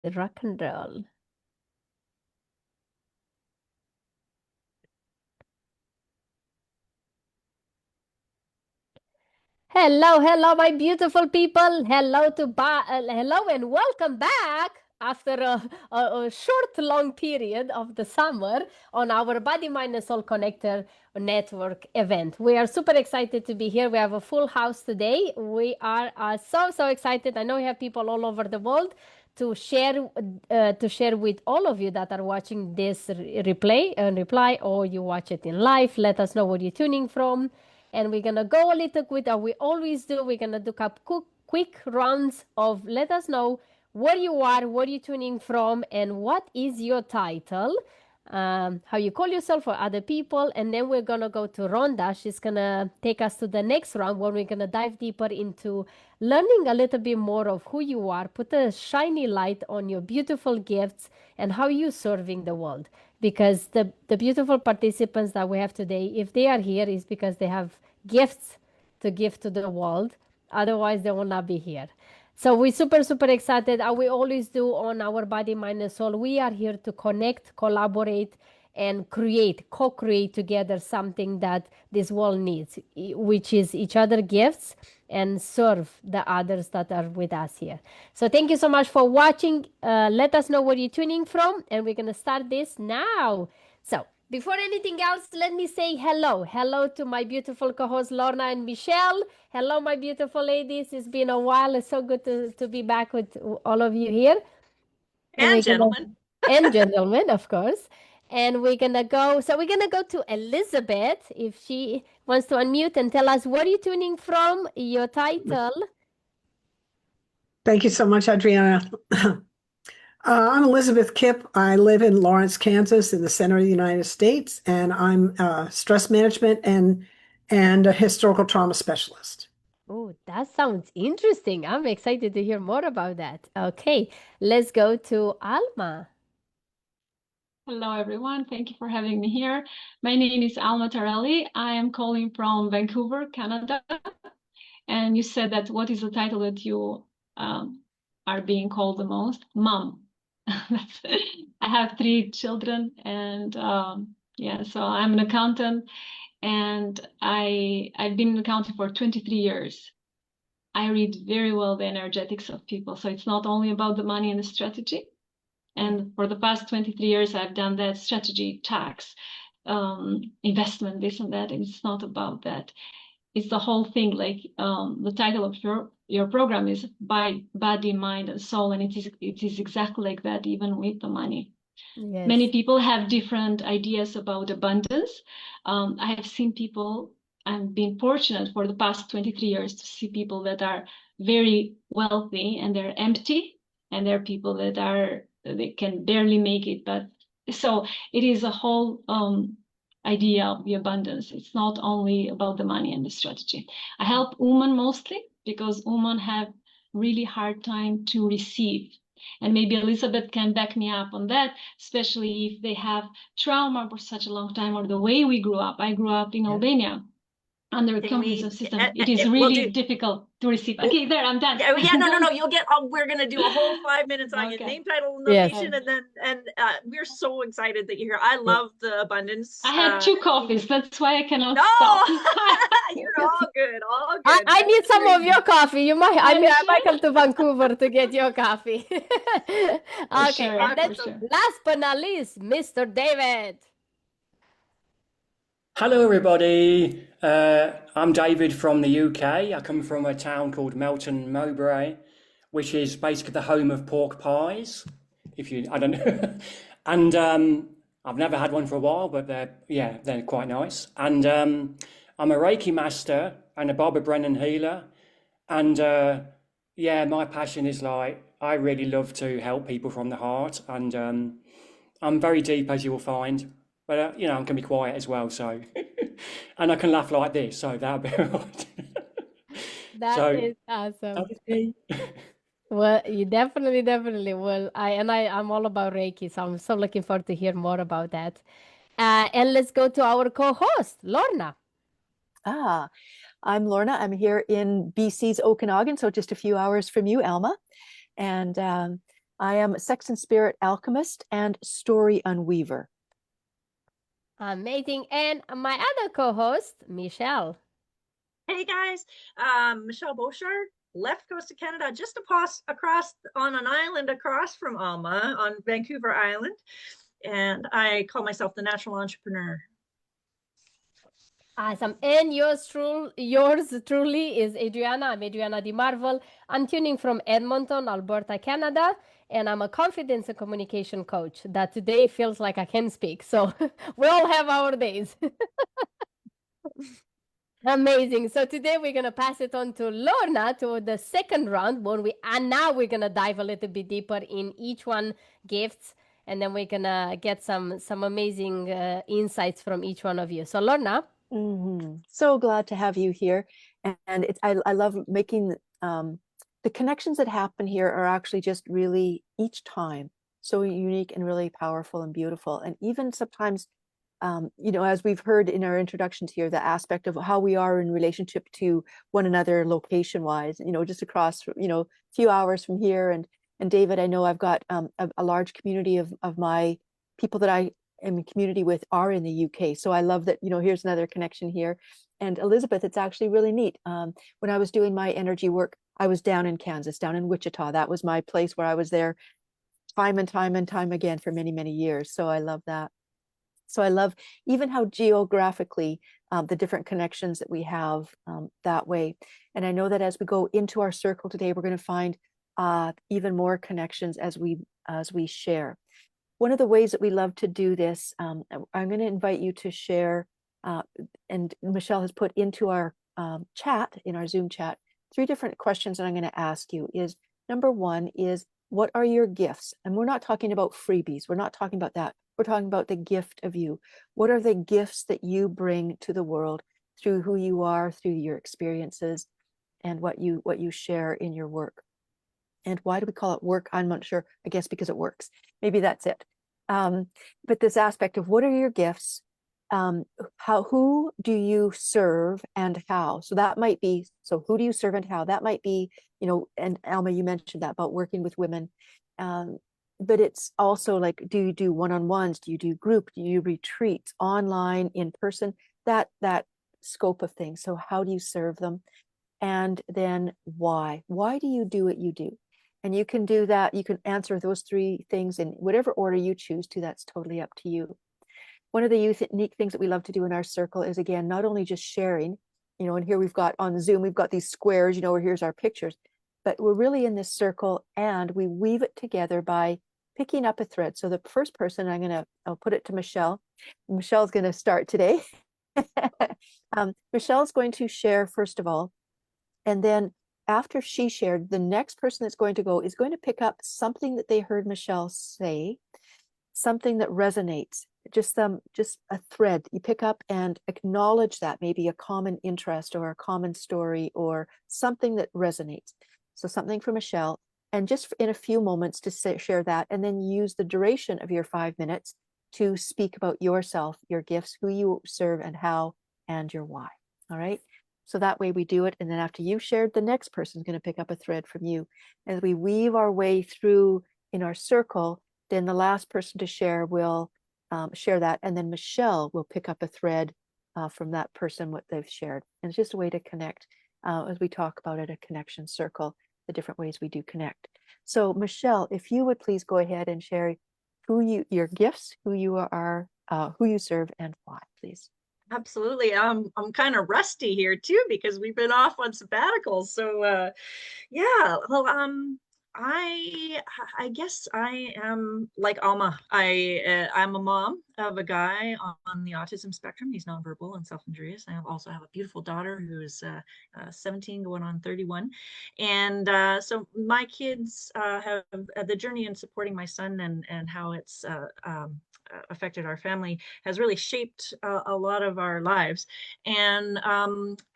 Rock and roll. Hello, my beautiful people. Hello, and welcome back after a short, long period of the summer on our Body, Mind, and Soul Connector Network event. We are super excited to be here. We have a full house today. We are so excited. I know we have people all over the world to share with all of you that are watching this replay and reply, or you watch it in live. Let us know where you're tuning from. And we're gonna go a little quick, as we always do. We're gonna do a quick rounds of let us know where you are, where you're tuning from, and what is your title, how you call yourself for other people. And then we're gonna go to Rhonda. She's gonna take us to the next round where we're gonna dive deeper into learning a little bit more of who you are, put a shiny light on your beautiful gifts and how you're serving the world. Because the beautiful participants that we have today, if they are here, is because they have gifts to give to the world. Otherwise, they will not be here. So we're super excited. We always do on our Body, Mind, and Soul. We are here to connect, collaborate, and co-create together something that this world needs, which is each other gifts and serve the others that are with us here. So thank you so much for watching. Let us know where you're tuning from, and we're going to start this now. So before anything else, let me say hello. Hello to my beautiful co-hosts, Lorna and Michelle. Hello, my beautiful ladies. It's been a while. It's so good to be back with all of you here. And gentlemen. And gentlemen, of course. And we're going to go. So we're going to go to Elizabeth, if she wants to unmute and tell us where you're tuning from, your title. Thank you so much, Adriana. I'm Elizabeth Kipp. I live in Lawrence, Kansas, in the center of the United States, and I'm a stress management and a historical trauma specialist. Oh, that sounds interesting. I'm excited to hear more about that. Okay, let's go to Alma. Hello, everyone. Thank you for having me here. My name is Alma Tarelli. I am calling from Vancouver, Canada. And you said that what is the title that you are being called the most? Mom. I have 3 children, and yeah, so I'm an accountant, and I've been an accountant for 23 years. I read very well the energetics of people, so it's not only about the money and the strategy. And for the past 23 years, I've done that strategy, tax, investment, this and that. And it's not about that. It's the whole thing. Like the title of your program is by Body, Mind, and Soul, and it is exactly like that, even with the money. Yes. Many people have different ideas about abundance. I have seen people. I've been fortunate for the past 23 years to see people that are very wealthy and they're empty, and there are people that they can barely make it. But so it is a whole idea of the abundance. It's not only about the money and the strategy. I help women mostly because women have really hard time to receive. And maybe Elizabeth can back me up on that, especially if they have trauma for such a long time, or the way we grew up. I grew up in Albania under a communism system. It is really difficult to receive. Okay, there, I'm done. Yeah, no. You'll get. We're gonna do a whole 5 minutes on your name, title, location, and we're so excited that you're here. I love the abundance. I had 2 coffees. That's why I cannot stop. You're all good. All good. I need some of your coffee. I might come to Vancouver to get your coffee. Okay, sure, and then last but not least, Mr. David. Hello, everybody. I'm David from the UK. I come from a town called Melton Mowbray, which is basically the home of pork pies. I don't know. And I've never had one for a while, but they're quite nice. And I'm a Reiki Master and a Barbara Brennan Healer. And my passion is I really love to help people from the heart. And I'm very deep, as you will find. But, I'm going to be quiet as well, so... and I can laugh like this, so that'll be all right. That is awesome. Well, you definitely will. I'm all about Reiki, so I'm so looking forward to hear more about that. And let's go to our co-host, Lorna. I'm Lorna. I'm here in BC's Okanagan, so just a few hours from you, Alma. And I am a sex and spirit alchemist and story unweaver. Amazing. And my other co-host, Michelle. Hey guys, Michelle Beauchard, left coast of Canada, just across on an island across from Alma on Vancouver Island. And I call myself the natural entrepreneur. Awesome. And yours truly is Adriana. I'm Adriana Di Marvel. I'm tuning from Edmonton, Alberta, Canada. And I'm a confidence and communication coach that today feels like I can speak. So we all have our days. Amazing. So today we're going to pass it on to Lorna to the second round now we're going to dive a little bit deeper in each one gifts, and then we're going to get some amazing insights from each one of you. So Lorna. So glad to have you here. And I love making the connections that happen here are actually just really each time so unique and really powerful and beautiful. And even sometimes, as we've heard in our introductions here, the aspect of how we are in relationship to one another location wise, just across, a few hours from here. And David, I know I've got a large community of my people that I am in community with are in the UK. So I love that, here's another connection here. And Elizabeth, it's actually really neat. When I was doing my energy work, I was down in Kansas, down in Wichita. That was my place where I was there time and time and time again for many, many years. So I love that. So I love even how geographically the different connections that we have that way. And I know that as we go into our circle today, we're going to find even more connections as we share. One of the ways that we love to do this, I'm going to invite you to share, and Michelle has put into our chat, in our Zoom chat, 3 different questions that I'm going to ask you. Is number 1 is, what are your gifts? And we're not talking about freebies. We're not talking about that. We're talking about the gift of you. What are the gifts that you bring to the world through who you are, through your experiences, and what you share in your work? And why do we call it work? I'm not sure. I guess because it works. Maybe that's it. But this aspect of what are your gifts? Who do you serve and how? So that might be, so who do you serve and how? That might be, and Alma, you mentioned that about working with women. But it's also like, do you do one-on-ones? Do you do group? Do you retreat online, in person? That scope of things. So how do you serve them? And then why? Why do you do what you do? And you can do that. You can answer those 3 things in whatever order you choose to. That's totally up to you. One of the unique things that we love to do in our circle is, again, not only just sharing, and here we've got on Zoom, we've got these squares, where here's our pictures, but we're really in this circle and we weave it together by picking up a thread. So the first person, I'll put it to Michelle. Michelle's going to start today. Michelle's going to share first of all, and then after she shared, the next person that's going to go is going to pick up something that they heard Michelle say, something that resonates, just a thread you pick up and acknowledge that, maybe a common interest or a common story or something that resonates. So something from Michelle, and just in a few moments to share that, and then use the duration of your 5 minutes to speak about yourself, your gifts, who you serve and how, and your why. All right. So that way we do it. And then after you've shared, the next person is going to pick up a thread from you. As we weave our way through in our circle, then the last person to share will share that. And then Michelle will pick up a thread from that person, what they've shared. And it's just a way to connect as we talk about it, a connection circle, the different ways we do connect. So Michelle, if you would please go ahead and share your gifts, who you are, who you serve, and why, please. Absolutely. I'm kind of rusty here too, because we've been off on sabbaticals. So yeah, well, I guess I am like Alma. I'm a mom of a guy on the autism spectrum. He's nonverbal and self-injurious. I also have a beautiful daughter who is 17 going on 31. And so my kids have the journey in supporting my son and how it's affected our family has really shaped a lot of our lives. And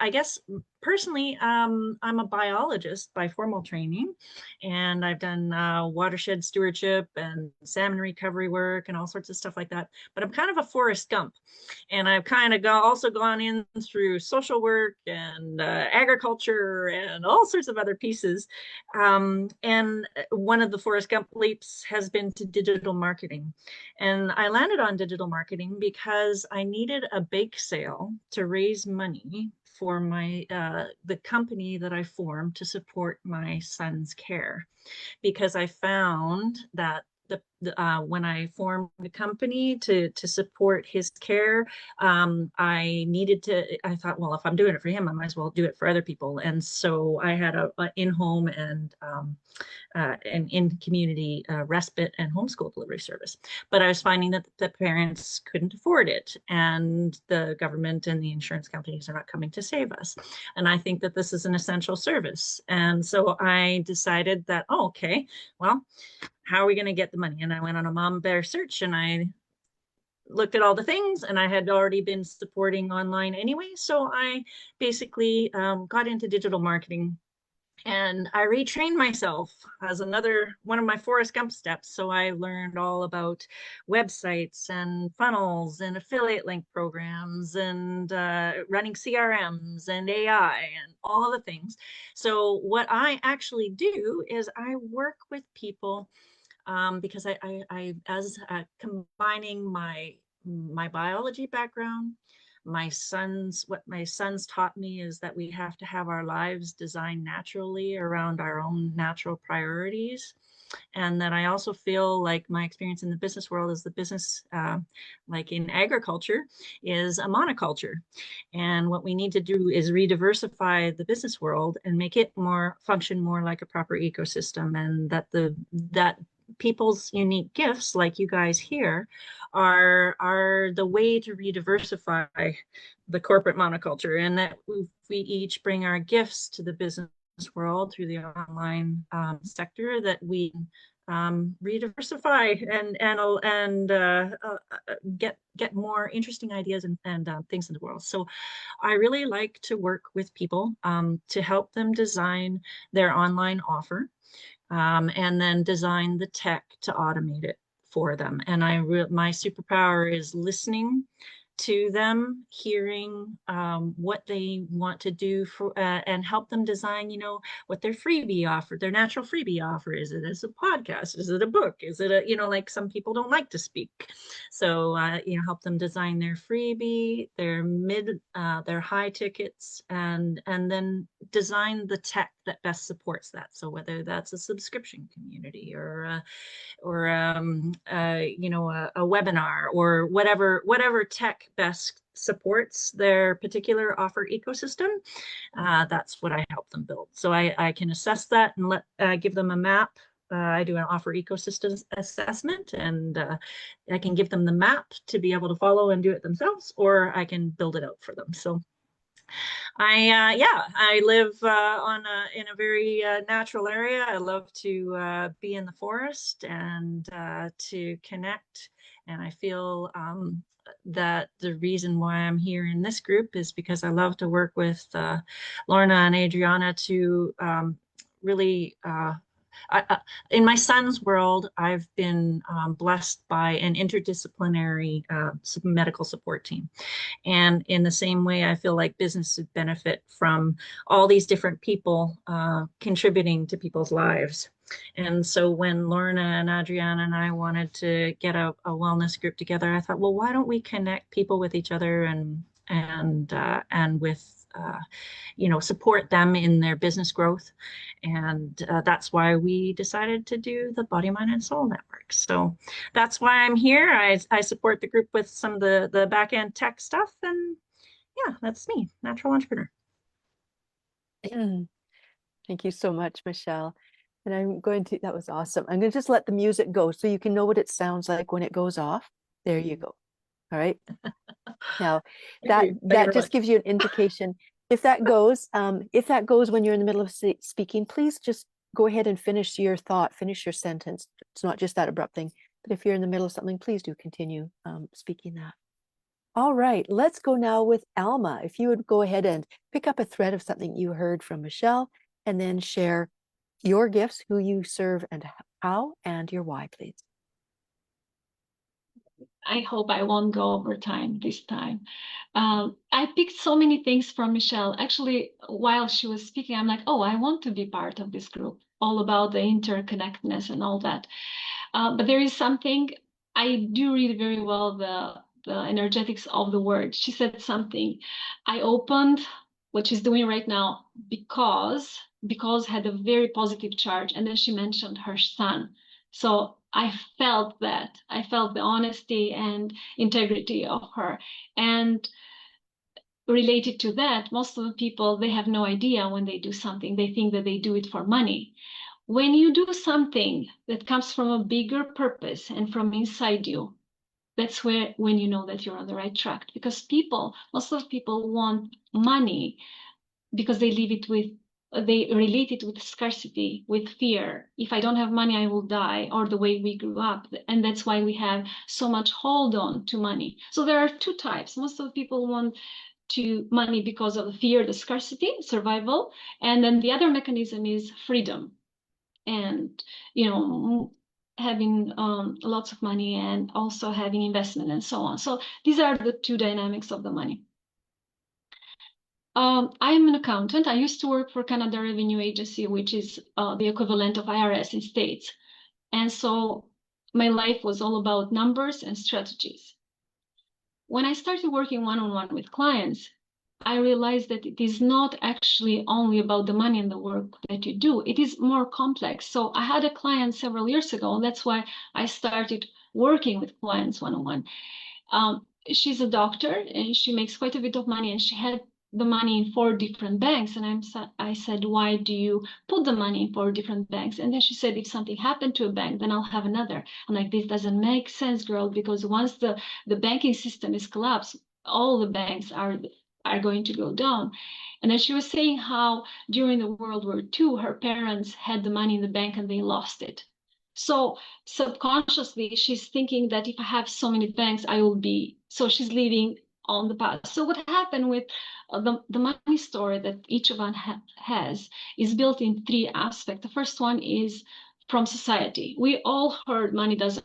I guess personally, I'm a biologist by formal training, and I've done watershed stewardship and salmon recovery work and all sorts of stuff like that. But I'm kind of a Forrest Gump, and I've kind of also gone in through social work and agriculture and all sorts of other pieces. And one of the Forrest Gump leaps has been to digital marketing. And I landed on digital marketing because I needed a bake sale to raise money for my the company that I formed to support my son's care, because I found that when I formed the company to support his care, I thought, well, if I'm doing it for him, I might as well do it for other people. And so I had a in-home and an in-community respite and homeschool delivery service. But I was finding that the parents couldn't afford it, and the government and the insurance companies are not coming to save us. And I think that this is an essential service. And so I decided that, oh, okay, well, how are we going to get the money? And I went on a mom bear search, and I looked at all the things, and I had already been supporting online anyway. So I basically got into digital marketing, and I retrained myself as another one of my Forrest Gump steps. So I learned all about websites and funnels and affiliate link programs and running CRMs and AI and all of the things. So what I actually do is I work with people because I as combining my biology background, what my sons taught me is that we have to have our lives designed naturally around our own natural priorities. And that I also feel like my experience in the business world is the business, like in agriculture, is a monoculture. And what we need to do is re-diversify the business world and make it function more like a proper ecosystem, and that people's unique gifts, like you guys here, are the way to re-diversify the corporate monoculture, and that we each bring our gifts to the business world through the online sector, that we re-diversify and get more interesting ideas and things in the world. So I really like to work with people to help them design their online offer, and then design the tech to automate it for them. And my superpower is listening to them, hearing what they want to do and help them design, what their freebie offer, their natural freebie offer is. It is a podcast? Is it a book? Is it like some people don't like to speak. So, help them design their freebie, their high tickets, and then design the tech that best supports that. So whether that's a subscription community or a webinar or whatever tech best supports their particular offer ecosystem, that's what I help them build. So I can assess that and give them a map. I do an offer ecosystem assessment, and I can give them the map to be able to follow and do it themselves, or I can build it out for them. So I live in a very natural area. I love to be in the forest and to connect. And I feel that the reason why I'm here in this group is because I love to work with Lorna and Adriana to really in my son's world, I've been blessed by an interdisciplinary medical support team. And in the same way, I feel like business would benefit from all these different people contributing to people's lives. And so when Lorna and Adriana and I wanted to get a wellness group together, I thought, well, why don't we connect people with each other and with support them in their business growth. And that's why we decided to do the Body, Mind, and Soul Network. So that's why I'm here. I support the group with some of the back end tech stuff. And yeah, that's me, natural entrepreneur. Thank you so much, Michelle. And that was awesome. I'm going to just let the music go so you can know what it sounds like when it goes off. There you go. All right. Now that just gives you an indication. If that goes when you're in the middle of speaking, please just go ahead and finish your thought, finish your sentence. It's not just that abrupt thing. But if you're in the middle of something, please do continue speaking that. All right, let's go now with Alma. If you would go ahead and pick up a thread of something you heard from Michelle, and then share your gifts, who you serve and how, and your why, please. I hope I won't go over time this time. I picked so many things from Michelle. Actually, while she was speaking, I'm like, oh, I want to be part of this group, all about the interconnectedness and all that. But there is something, I do read very well the energetics of the word. She said something. I opened what she's doing right now because had a very positive charge. And then she mentioned her son. So I felt that. I felt the honesty and integrity of her. And related to that, most of the people, they have no idea when they do something. They think that they do it for money. When you do something that comes from a bigger purpose and from inside you, that's when you know that you're on the right track. Because most of the people want money because they relate it with scarcity, with fear. If I don't have money, I will die, or the way we grew up. And that's why we have so much hold on to money. So there are two types. Most of the people want to money because of the fear, the scarcity, survival. And then the other mechanism is freedom. And, having lots of money and also having investment and so on. So these are the two dynamics of the money. I'm an accountant. I used to work for Canada Revenue Agency, which is the equivalent of IRS in States. And so my life was all about numbers and strategies. When I started working one-on-one with clients, I realized that it is not actually only about the money and the work that you do. It is more complex. So I had a client several years ago, and that's why I started working with clients one-on-one. She's a doctor, and she makes quite a bit of money, and she had the money in 4 different banks. And I said, why do you put the money in 4 different banks? And then she said, if something happened to a bank, then I'll have another. I'm like, this doesn't make sense, girl, because once the banking system is collapsed, all the banks are going to go down. And then she was saying how during the World War II, her parents had the money in the bank and they lost it. So subconsciously, she's thinking that if I have so many banks, I will be, so she's living on the past. So what happened with the money story that each of us has is built in 3 aspects. The first one is from society. We all heard money doesn't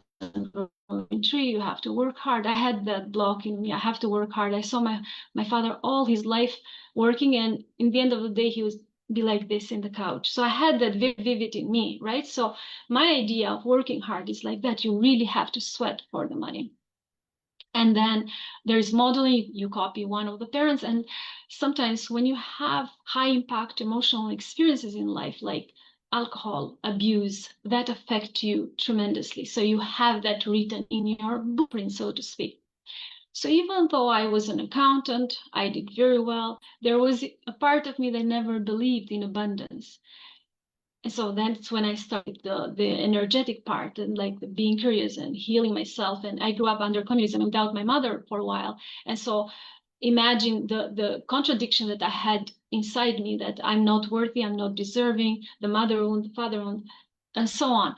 grow on a tree, you have to work hard. I had that block in me, I have to work hard. I saw my father all his life working, and in the end of the day, he was be like this in the couch. So I had that very vivid in me, right? So my idea of working hard is like that. You really have to sweat for the money. And then there's modeling, you copy one of the parents. And sometimes when you have high impact emotional experiences in life, like alcohol abuse, that affect you tremendously. So you have that written in your blueprint, so to speak. So even though I was an accountant, I did very well, there was a part of me that never believed in abundance. And so that's when I started the energetic part and like being curious and healing myself. And I grew up under communism without my mother for a while. And so imagine the contradiction that I had inside me, that I'm not worthy, I'm not deserving, the mother owned, the father owned, and so on.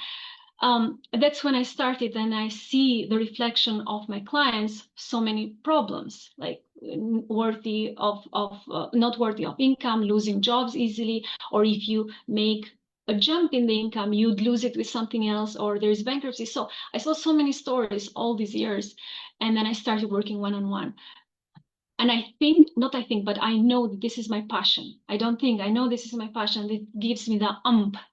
That's when I started, and I see the reflection of my clients, so many problems, like worthy of not worthy of income, losing jobs easily, or if you make a jump in the income, you'd lose it with something else, or there's bankruptcy. So I saw so many stories all these years, and then I started working one-on-one. And but I know that this is my passion. I know this is my passion. It gives me the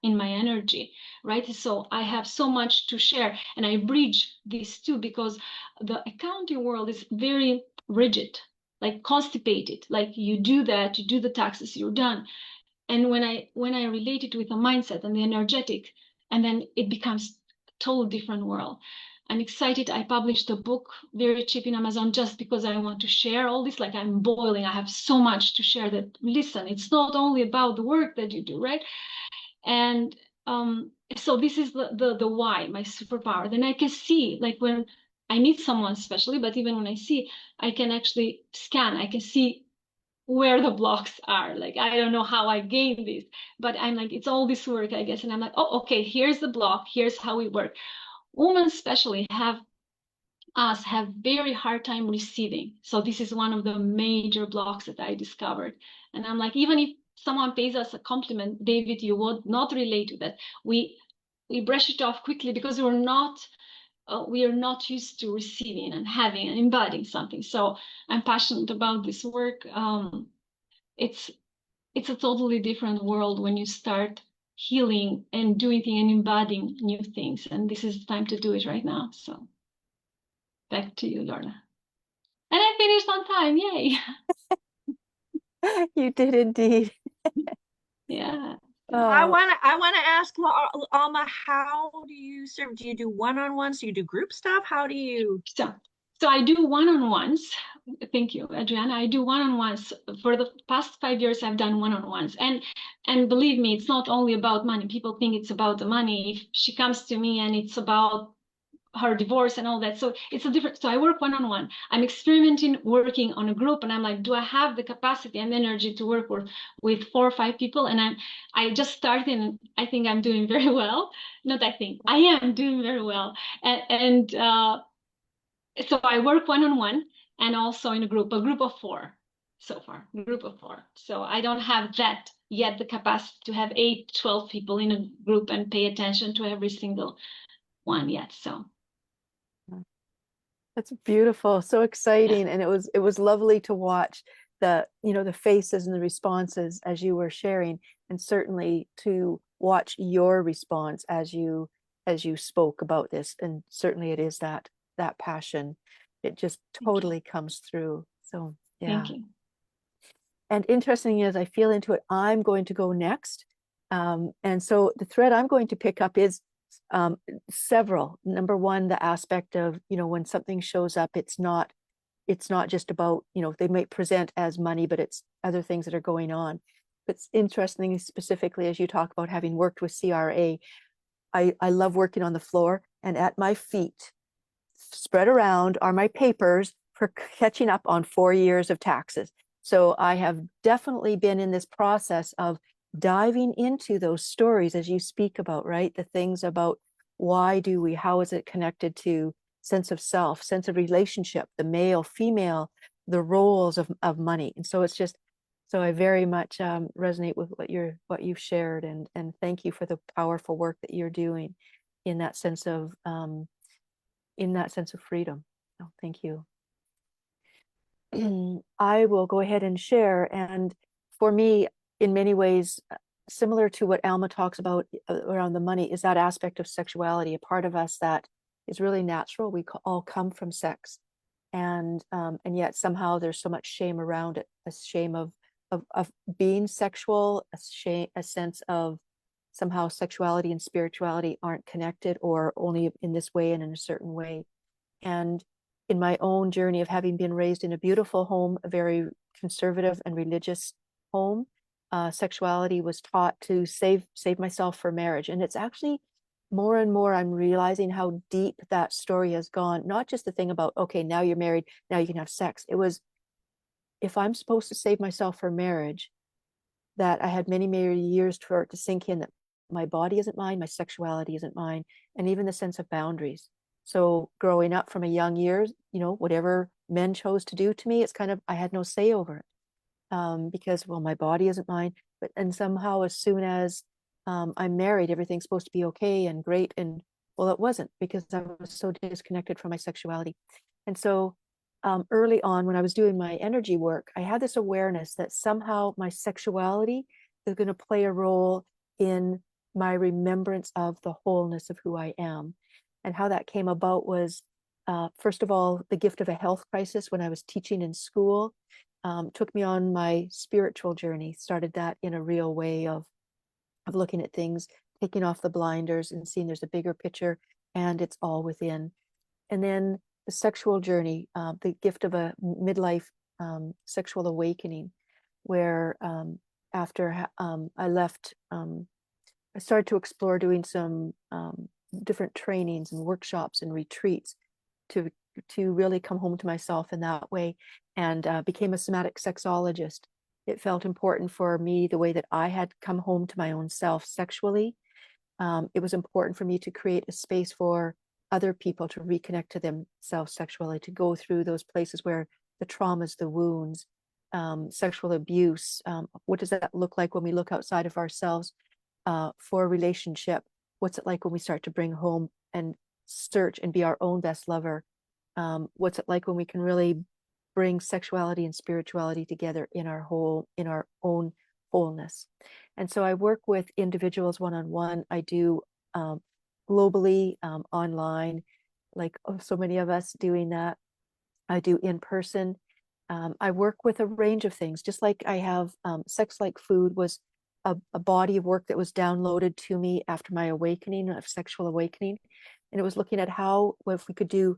in my energy, right? So I have so much to share, and I bridge these two because the accounting world is very rigid, like constipated. Like you do that, you do the taxes, you're done. And when I relate it with the mindset and the energetic, and then it becomes a totally different world. I'm excited. I published a book very cheap in Amazon just because I want to share all this. Like I'm boiling. I have so much to share that, listen, it's not only about the work that you do, right? And so this is the why, my superpower. Then I can see, like when I meet someone especially, but even when I see, I can actually scan. I can see where the blocks are. Like, I don't know how I gained this, but I'm like, it's all this work, I guess. And I'm like, oh, okay, here's the block. Here's how we work. women especially have very hard time receiving. So this is one of the major blocks that I discovered. And I'm like, even if someone pays us a compliment, David, you would not relate to that. We brush it off quickly because we are not used to receiving and having and embodying something. So I'm passionate about this work. It's a totally different world when you start healing and doing things and embodying new things. And this is the time to do it right now. So back to you, Lorna. And I finished on time. Yay. You did indeed. Yeah. I Oh, want to ask Alma, how do you serve? Do you do one-on-ones? Do you do group stuff? How do you? So I do one-on-ones. Thank you, Adriana. I do one-on-ones. For the past 5 years, I've done one-on-ones. And believe me, it's not only about money. People think it's about the money. If she comes to me and it's about her divorce and all that. So it's a different, so I work one-on-one. I'm experimenting working on a group, and I'm like, do I have the capacity and energy to work with 4 or 5 people? And I just started, and I think I'm doing very well. Not I think, I am doing very well. And so I work one-on-one and also in a group of 4 so far, group of 4. So I don't have that yet, the capacity to have 8, 12 people in a group and pay attention to every single one yet. So that's beautiful, so yeah. exciting. And it was lovely to watch the, you know, the faces and the responses as you were sharing, and certainly to watch your response as you spoke about this. And certainly it is that passion. It just totally comes through. So yeah. Thank you. And interesting as I feel into it, I'm going to go next. And so the thread I'm going to pick up is several. Number one, the aspect of, you know, when something shows up, it's not just about, you know, they might present as money, but it's other things that are going on. But it's interesting, specifically, as you talk about having worked with CRA, I love working on the floor, and at my feet, spread around, are my papers for catching up on 4 years of taxes. So I have definitely been in this process of diving into those stories as you speak about, right? The things about how is it connected to sense of self, sense of relationship, the male, female, the roles of money. And so it's just, so I very much resonate with what you've shared, and thank you for the powerful work that you're doing in that sense of freedom. Oh, thank you. I will go ahead and share. And for me, in many ways, similar to what Alma talks about around the money, is that aspect of sexuality, a part of us that is really natural. We all come from sex, and yet somehow there's so much shame around it, a shame of being sexual, a sense of somehow sexuality and spirituality aren't connected, or only in this way and in a certain way. And in my own journey of having been raised in a beautiful home, a very conservative and religious home, sexuality was taught to save myself for marriage. And it's actually more and more I'm realizing how deep that story has gone. Not just the thing about, okay, now you're married, now you can have sex. It was, if I'm supposed to save myself for marriage, that I had many, many years for it to sink in that my body isn't mine, my sexuality isn't mine, and even the sense of boundaries. So growing up from a young years, you know, whatever men chose to do to me, it's kind of, I had no say over it, because, well, my body isn't mine. And somehow as soon as I'm married, everything's supposed to be okay and great. And well, it wasn't, because I was so disconnected from my sexuality. And so early on, when I was doing my energy work, I had this awareness that somehow my sexuality is going to play a role in my remembrance of the wholeness of who I am. And how that came about was, first of all, the gift of a health crisis when I was teaching in school took me on my spiritual journey, started that in a real way of looking at things, taking off the blinders and seeing there's a bigger picture and it's all within. And then the sexual journey, the gift of a midlife sexual awakening, where after I left, I started to explore doing some different trainings and workshops and retreats to really come home to myself in that way, and became a somatic sexologist. It felt important for me, the way that I had come home to my own self sexually. It was important for me to create a space for other people to reconnect to themselves sexually, to go through those places where the traumas, the wounds, sexual abuse. What does that look like when we look outside of ourselves for a relationship? What's it like when we start to bring home and search and be our own best lover? What's it like when we can really bring sexuality and spirituality together in our own wholeness? And so I work with individuals one-on-one. I do globally, online, like so many of us doing that. I do in person. I work with a range of things, just like I have Sex Like Food was a body of work that was downloaded to me after my awakening, of sexual awakening. And it was looking at how, if we could do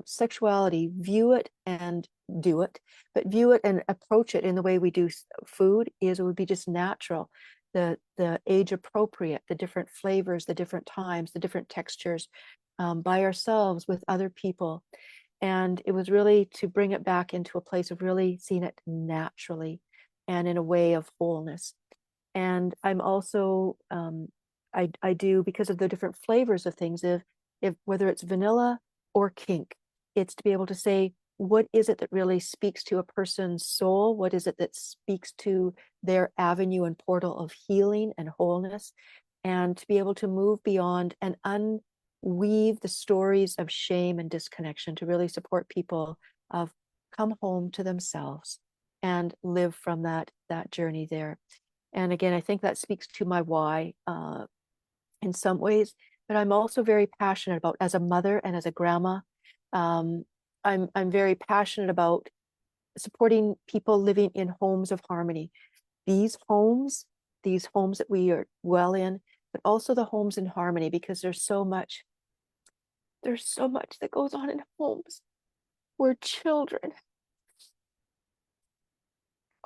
sexuality, view it and do it, but view it and approach it in the way we do food, it would be just natural, the age appropriate, the different flavors, the different times, the different textures, by ourselves, with other people. And it was really to bring it back into a place of really seeing it naturally and in a way of wholeness. And I'm also, I do, because of the different flavors of things, if whether it's vanilla or kink, it's to be able to say, what is it that really speaks to a person's soul? What is it that speaks to their avenue and portal of healing and wholeness? And to be able to move beyond and unweave the stories of shame and disconnection, to really support people of come home to themselves and live from that journey there. And again, I think that speaks to my why in some ways, but I'm also very passionate about, as a mother and as a grandma, I'm very passionate about supporting people living in homes of harmony. These homes that we are well in, but also the homes in harmony, because there's so much that goes on in homes where children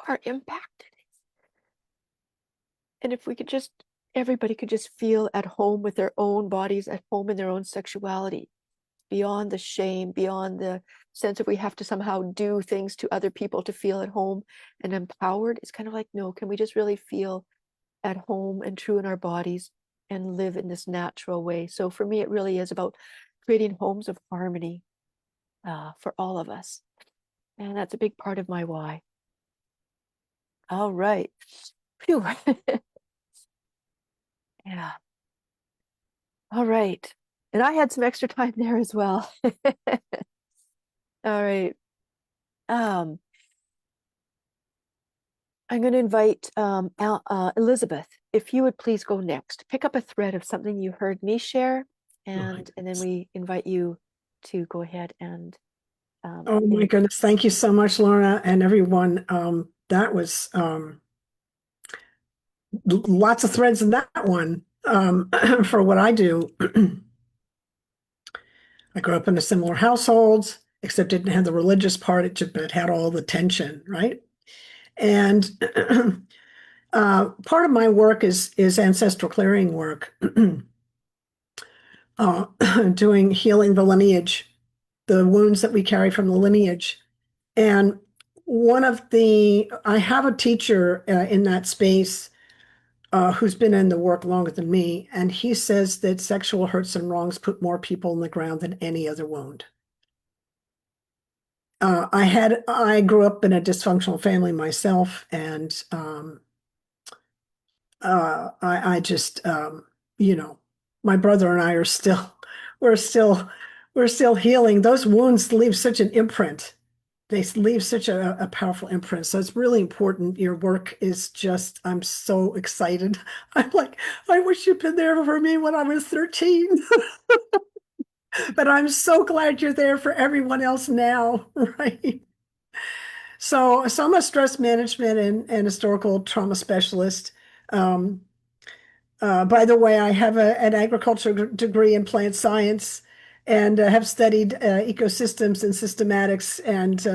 are impacted. And if everybody could just feel at home with their own bodies, at home in their own sexuality, beyond the shame, beyond the sense that we have to somehow do things to other people to feel at home and empowered. It's kind of like, no, can we just really feel at home and true in our bodies and live in this natural way? So for me, it really is about creating homes of harmony for all of us. And that's a big part of my why. All right. Phew. Yeah. All right. And I had some extra time there as well. All right. I'm going to invite Elizabeth, if you would please go next. Pick up a thread of something you heard me share, and then we invite you to go ahead and oh my goodness, thank you so much, Lorna, and everyone. That was lots of threads in that one. For what I do, I grew up in a similar household, except it didn't have the religious part, it had all the tension, right? And part of my work is ancestral clearing work, doing healing the lineage, the wounds that we carry from the lineage. And I have a teacher in that space who's been in the work longer than me, and he says that sexual hurts and wrongs put more people in the ground than any other wound. I grew up in a dysfunctional family myself, and I just, my brother and I are we're still, we're still healing. Those wounds leave such an imprint. They leave such a powerful imprint. So it's really important. Your work is just, I'm so excited. I'm like, I wish you'd been there for me when I was 13. But I'm so glad you're there for everyone else now, right? So I'm a stress management and historical trauma specialist. By the way, I have an agriculture degree in plant science and have studied ecosystems and systematics and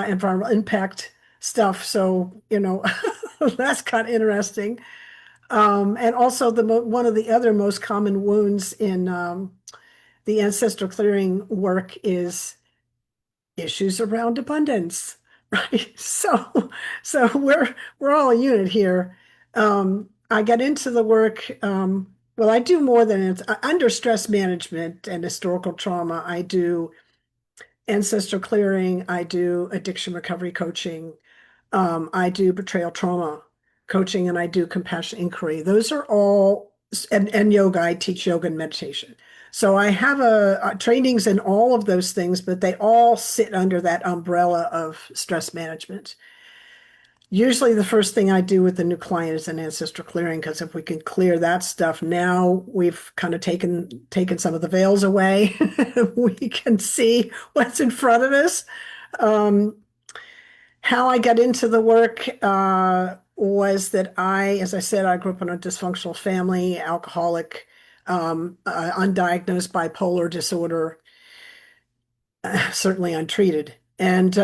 environmental impact stuff. So, that's kind of interesting. And also one of the other most common wounds in the ancestral clearing work is issues around abundance, right? So we're all a unit here. I got into the work Well, I do more than it's under stress management and historical trauma. I do ancestral clearing. I do addiction recovery coaching. I do betrayal trauma coaching, and I do compassion inquiry. Those are all, and yoga. I teach yoga and meditation. So I have a trainings in all of those things, but they all sit under that umbrella of stress management. Usually the first thing I do with a new client is an ancestral clearing, because if we can clear that stuff, now we've kind of taken some of the veils away. We can see what's in front of us. How I got into the work was that as I said, I grew up in a dysfunctional family, alcoholic, undiagnosed bipolar disorder, certainly untreated. And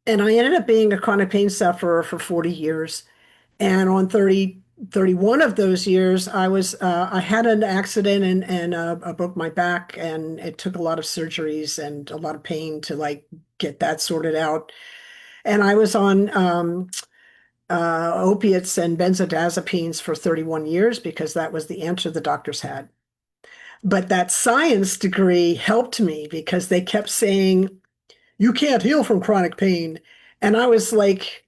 and I ended up being a chronic pain sufferer for 40 years. And on 31 of those years, I had an accident and I broke my back, and it took a lot of surgeries and a lot of pain to like get that sorted out. And I was on opiates and benzodiazepines for 31 years because that was the answer the doctors had. But that science degree helped me because they kept saying, you can't heal from chronic pain. And I was like,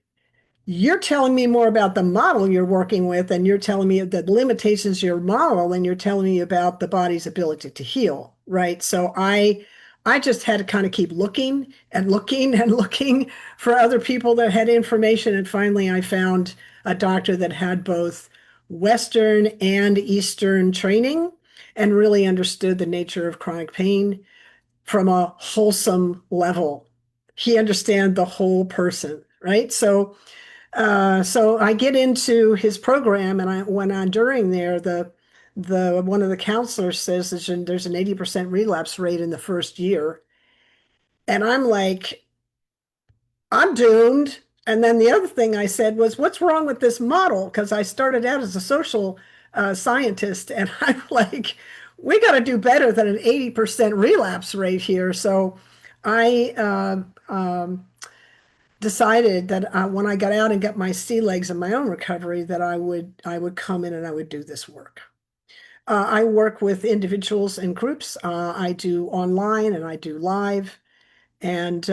you're telling me more about the model you're working with, and you're telling me the limitations of your model, and you're telling me about the body's ability to heal, right? So I just had to kind of keep looking and looking and looking for other people that had information. And finally, I found a doctor that had both Western and Eastern training and really understood the nature of chronic pain from a wholesome level. He understands the whole person, right? So I get into his program, and when I'm during there, the one of the counselors says there's an 80% relapse rate in the first year. And I'm like, I'm doomed. And then the other thing I said was, what's wrong with this model? Because I started out as a social scientist, and I'm like, we got to do better than an 80% relapse rate here. So I decided that when I got out and got my sea legs in my own recovery, that I would come in and I would do this work. I work with individuals and groups. I do online and I do live, and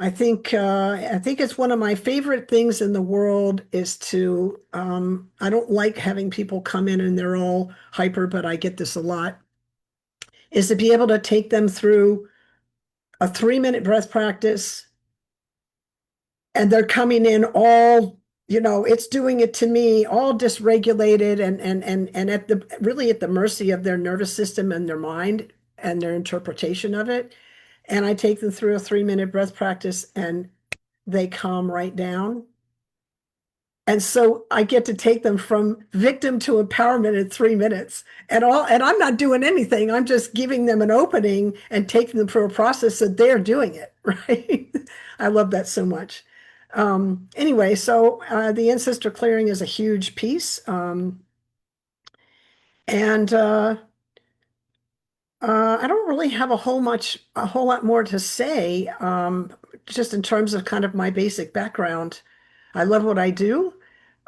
I think it's one of my favorite things in the world is to. I don't like having people come in and they're all hyper, but I get this a lot. Is to be able to take them through a 3-minute breath practice, and they're coming in all, it's doing it to me, all dysregulated and really at the mercy of their nervous system and their mind and their interpretation of it. And I take them through a 3-minute breath practice, and they calm right down. And so I get to take them from victim to empowerment in 3 minutes, and I'm not doing anything. I'm just giving them an opening and taking them through a process that they're doing it, right? I love that so much. Anyway, so the ancestor clearing is a huge piece. And I don't really have a whole lot more to say, just in terms of kind of my basic background. I love what I do.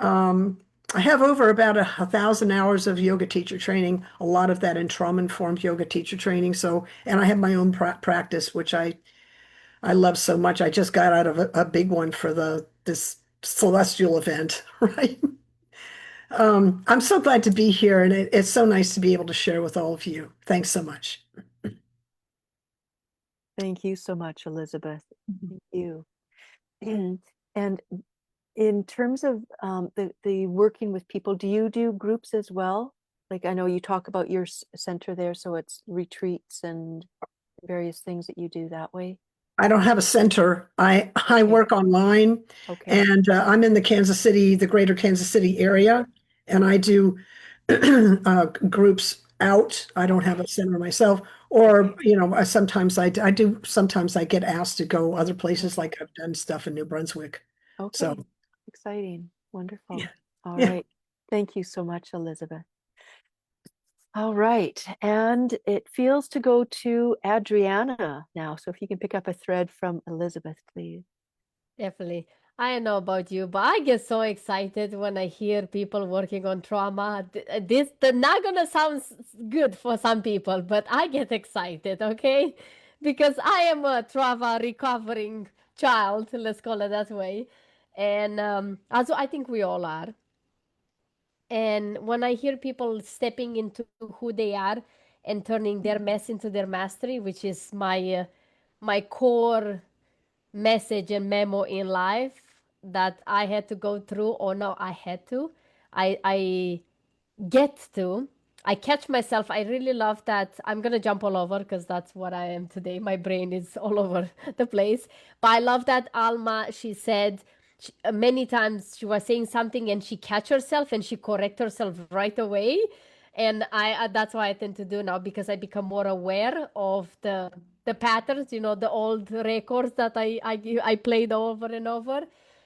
I have over about 1,000 hours of yoga teacher training, a lot of that in trauma-informed yoga teacher training. So, and I have my own practice, which I love so much. I just got out of a big one for this celestial event, right? I'm so glad to be here, and it's so nice to be able to share with all of you. Thanks so much. Thank you so much, Elizabeth. Thank you. And in terms of the working with people, do you do groups as well? Like, I know you talk about your center there, so it's retreats and various things that you do that way. I don't have a center. I work online, and I'm in the greater Kansas City area, and I do groups out. I don't have a center myself, or sometimes I do. Sometimes I get asked to go other places, like I've done stuff in New Brunswick. Okay, So exciting, wonderful. Yeah. All Yeah. right, thank you so much, Elizabeth. All right, and it feels to go to Adriana now. So if you can pick up a thread from Elizabeth, please. Definitely. I don't know about you, but I get so excited when I hear people working on trauma. This not gonna sound good for some people, but I get excited, okay? Because I am a trauma recovering child, let's call it that way. And also, I think we all are. And when I hear people stepping into who they are and turning their mess into their mastery, which is my core message and memo in life that I had to go through, or no, I had to. I get to. I catch myself. I really love that. I'm gonna jump all over because that's what I am today. My brain is all over the place. But I love that Alma. She said many times she was saying something and she catch herself and she correct herself right away. And I that's what I tend to do now because I become more aware of the patterns. You know, the old records that I played over and over.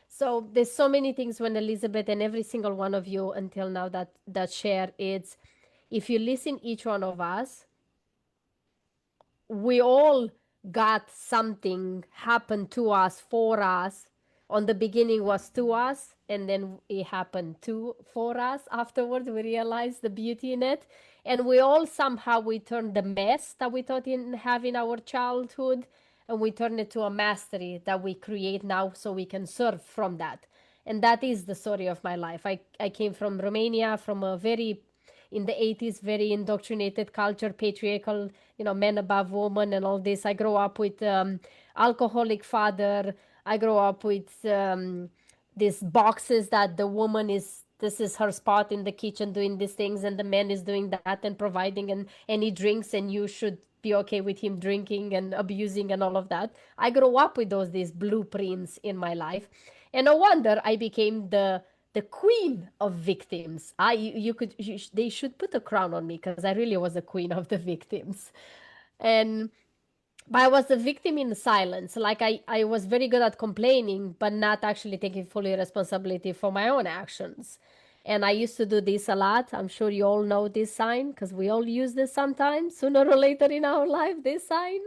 So there's so many things when Elizabeth and every single one of you until now that share. It's if you listen each one of us, we all got something happen to us for us. On the beginning was to us, and then it happened to for us afterwards. We realized the beauty in it, and we all somehow we turned the mess that we thought in having our childhood, and we turn it to a mastery that we create now so we can serve from that. And that is the story of my life. I came from Romania, from a very in the 80s, very indoctrinated culture, patriarchal, men above women and all this. I grew up with alcoholic father. I grew up with these boxes that the woman this is her spot in the kitchen doing these things and the man is doing that and providing and he drinks and you should be okay with him drinking and abusing and all of that. I grew up with these blueprints in my life. And no wonder I became the queen of victims. They should put a crown on me because I really was a queen of the victims. And but I was a victim in silence. Like I was very good at complaining, but not actually taking fully responsibility for my own actions. And I used to do this a lot. I'm sure you all know this sign because we all use this sometimes, sooner or later in our life, this sign.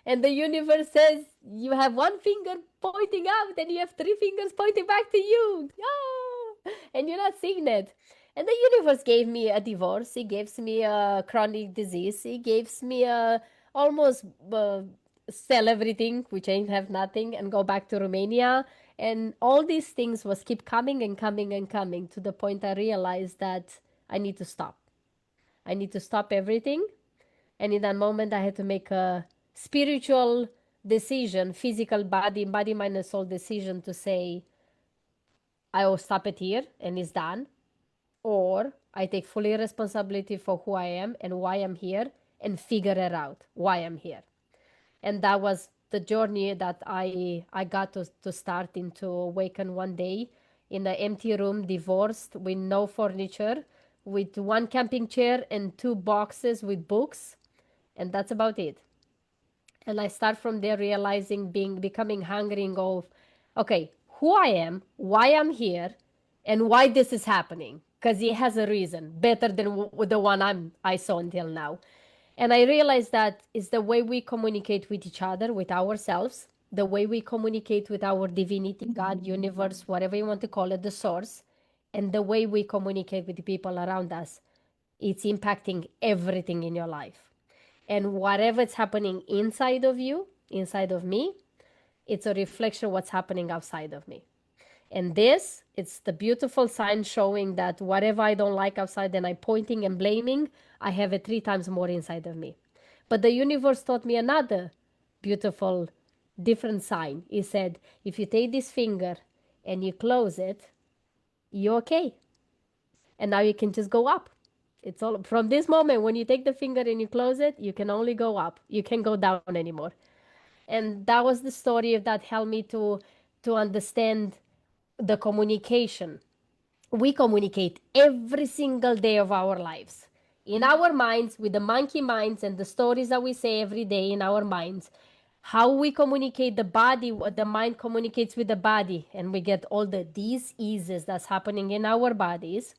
And the universe says you have one finger pointing out and you have three fingers pointing back to you. Ah! And you're not seeing it. And the universe gave me a divorce. It gives me a chronic disease. It gives me a almost sell everything, which ain't have nothing, and go back to Romania. And all these things was keep coming and coming and coming to the point I realized that I need to stop. I need to stop everything. And in that moment, I had to make a spiritual decision, physical body, mind, and soul decision to say, I will stop it here and it's done. Or I take fully responsibility for who I am and why I'm here and figure it out why I'm here. And that was the journey that I got to start into awaken one day in an empty room, divorced, with no furniture, with one camping chair and two boxes with books, and that's about it. And I start from there realizing becoming hungry and go, okay, who I am, why I'm here, and why this is happening. Because it has a reason better than the one I saw until now. And I realized that it's the way we communicate with each other, with ourselves, the way we communicate with our divinity, God, universe, whatever you want to call it, the source, and the way we communicate with the people around us. It's impacting everything in your life. And whatever is happening inside of you, inside of me, it's a reflection of what's happening outside of me. And this, it's the beautiful sign showing that whatever I don't like outside and I'm pointing and blaming, I have it 3 times more inside of me. But the universe taught me another beautiful, different sign. It said, if you take this finger and you close it, you're okay. And now you can just go up. It's all from this moment when you take the finger and you close it, you can only go up. You can't go down anymore. And that was the story that helped me to understand the communication. We communicate every single day of our lives in our minds with the monkey minds and the stories that we say every day in our minds. How we communicate the body, what the mind communicates with the body, and we get all the diseases that's happening in our bodies.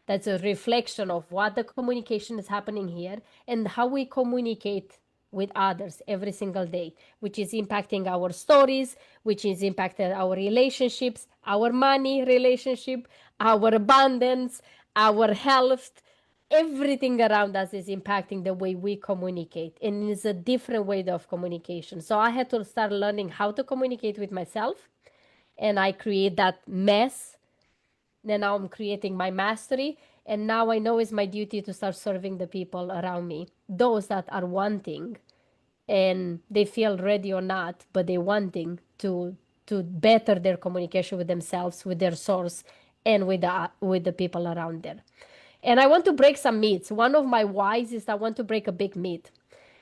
That's a reflection of what the communication is happening here and how we communicate with others every single day, which is impacting our stories, which is impacting our relationships, our money relationship, our abundance, our health. Everything around us is impacting the way we communicate, and it's a different way of communication. So I had to start learning how to communicate with myself, and I create that mess. Then now I'm creating my mastery, and now I know it's my duty to start serving the people around me, those that are wanting, and they feel ready or not, but they wanting to better their communication with themselves, with their source, and with the people around there. And I want to break some myths. One of my whys is I want to break a big myth.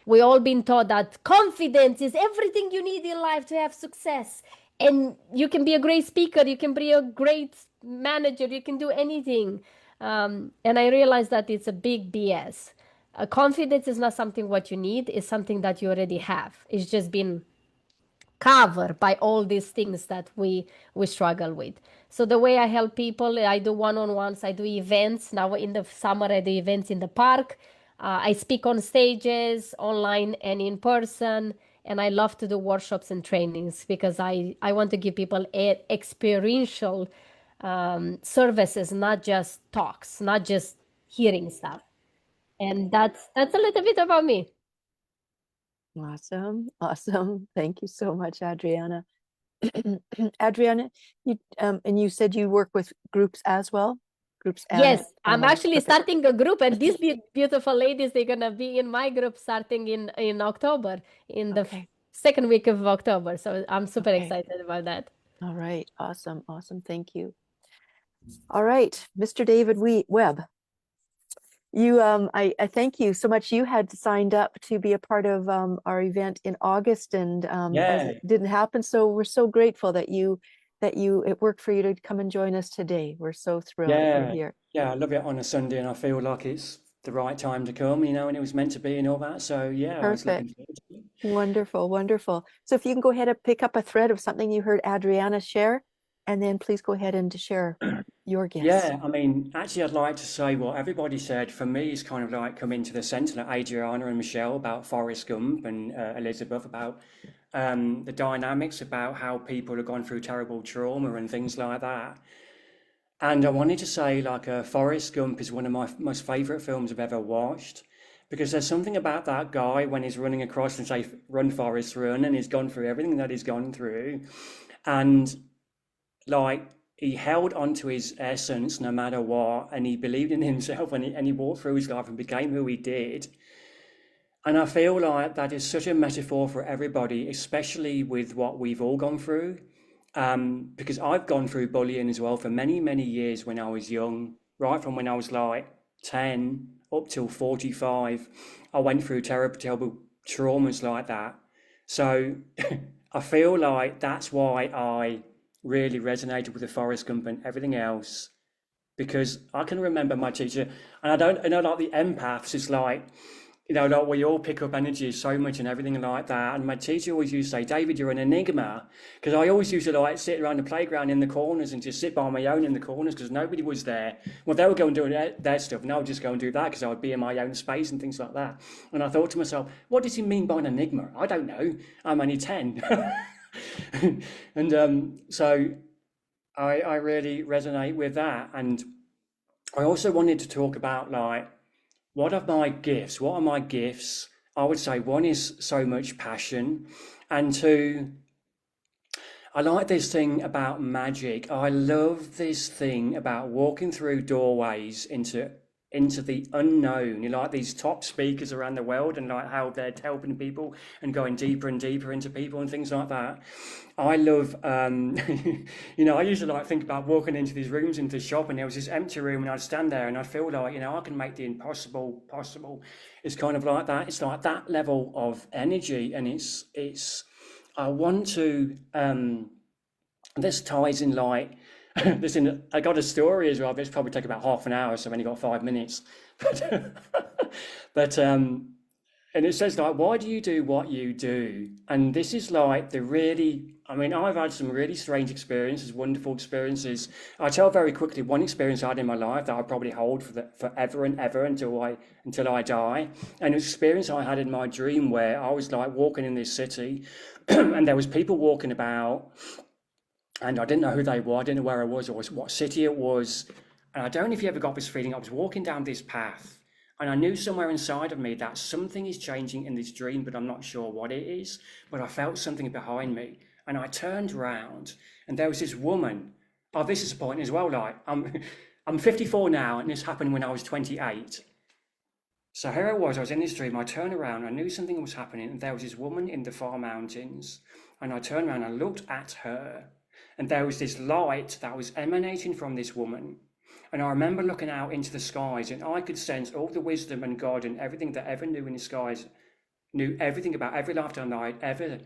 We all been taught that confidence is everything you need in life to have success. And you can be a great speaker, you can be a great manager, you can do anything. And I realized that it's a big BS. Confidence is not something what you need, it's something that you already have. It's just been covered by all these things that we struggle with. So the way I help people, I do one-on-ones, I do events. Now in the summer, I do events in the park. I speak on stages, online and in person. And I love to do workshops and trainings because I want to give people experiential services, not just talks, not just hearing stuff. And that's a little bit about me. Awesome. Awesome. Thank you so much, Adriana. Adriana, and you said you work with groups as well? Groups and Yes, I'm online. actually Perfect. starting a group, and these beautiful ladies, they're gonna be in my group starting in October, in the Okay. second week of October. So I'm super Okay. excited about that. All right. Awesome. Awesome. Thank you. All right, Mr. David Webb. You, I thank you so much. You had signed up to be a part of our event in August, and as Yeah, it didn't happen, so we're so grateful that it worked for you to come and join us today. We're so thrilled that you're yeah, here. yeah. I love it on a Sunday, and I feel like it's the right time to come, you know, and it was meant to be and all that. So yeah, I was looking Perfect. forward to it. Wonderful, wonderful. So if you can go ahead and pick up a thread of something you heard Adriana share, and then please go ahead and share your gifts. Yeah, I mean, actually, I'd like to say what everybody said. For me, is kind of like coming to the centre, like Adriana and Michelle about Forrest Gump and Elizabeth about the dynamics about how people have gone through terrible trauma and things like that. And I wanted to say, like, Forrest Gump is one of my most favourite films I've ever watched because there's something about that guy when he's running across and say, "Run, Forrest, run," and he's gone through everything that he's gone through, and like he held on to his essence no matter what, and he believed in himself, and he walked through his life and became who he did. And I feel like that is such a metaphor for everybody, especially with what we've all gone through. Because I've gone through bullying as well for many, many years when I was young, right from when I was like 10 up till 45. I went through terrible, terrible traumas like that. So I feel like that's why I really resonated with the Forrest Gump and everything else, because I can remember my teacher, and I don't, you know, like the empaths, it's like, you know, like we all pick up energy so much and everything like that. And my teacher always used to say, "David, you're an enigma," because I always used to like sit around the playground in the corners and just sit by my own in the corners because nobody was there. Well, they would go and do their stuff, and I would just go and do that because I would be in my own space and things like that. And I thought to myself, what does he mean by an enigma? I don't know. I'm only 10. And so I really resonate with that. And I also wanted to talk about like, what are my gifts? What are my gifts? I would say one is so much passion, and two, I like this thing about magic. I love this thing about walking through doorways into the unknown. You like these top speakers around the world and like how they're helping people and going deeper and deeper into people and things like that. I love, you know, I used to like think about walking into these rooms into the shop and there was this empty room and I'd stand there and I'd feel like, you know, I can make the impossible possible. It's kind of like that. It's like that level of energy, and it's. I want to. This ties in like. Listen, I got a story as well. This probably take about half an hour, so I've only got 5 minutes. But And it says like, why do you do what you do? And this is like the really, I mean, I've had some really strange experiences, wonderful experiences. I tell very quickly one experience I had in my life that I'll probably hold forever and ever until I die. An experience I had in my dream where I was like walking in this city and there was people walking about and I didn't know who they were. I didn't know where I was or what city it was. And I don't know if you ever got this feeling. I was walking down this path and I knew somewhere inside of me that something is changing in this dream, but I'm not sure what it is. But I felt something behind me. And I turned around and there was this woman. Oh, this is a point as well. Like I'm 54 now and this happened when I was 28. So here I was in this dream. I turned around, I knew something was happening. And there was this woman in the far mountains. And I turned around and I looked at her. And there was this light that was emanating from this woman. And I remember looking out into the skies and I could sense all the wisdom and God and everything that ever knew in the skies, knew everything about every lifetime that I'd ever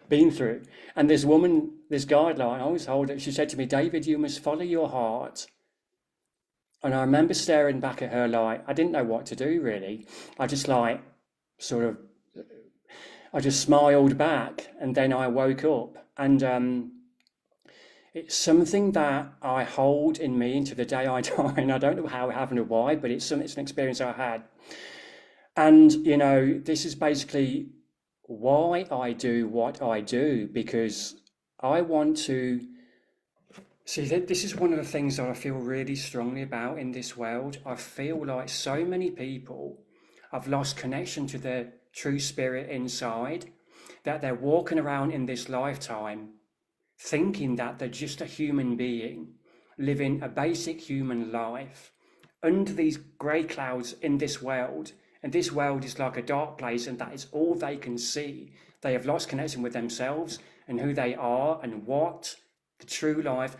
been through. And this woman, this guideline, I always hold it. She said to me, David, you must follow your heart. And I remember staring back at her like, I didn't know what to do really. I just like, I just smiled back and then I woke up and, it's something that I hold in me into the day I die, and I don't know how it happened or why, but it's an experience I had. And, you know, this is basically why I do what I do, because I want to see that this is one of the things that I feel really strongly about in this world. I feel like so many people have lost connection to their true spirit inside, that they're walking around in this lifetime thinking that they're just a human being living a basic human life under these grey clouds in this world. And this world is like a dark place and that is all they can see. They have lost connection with themselves and who they are and what the true life.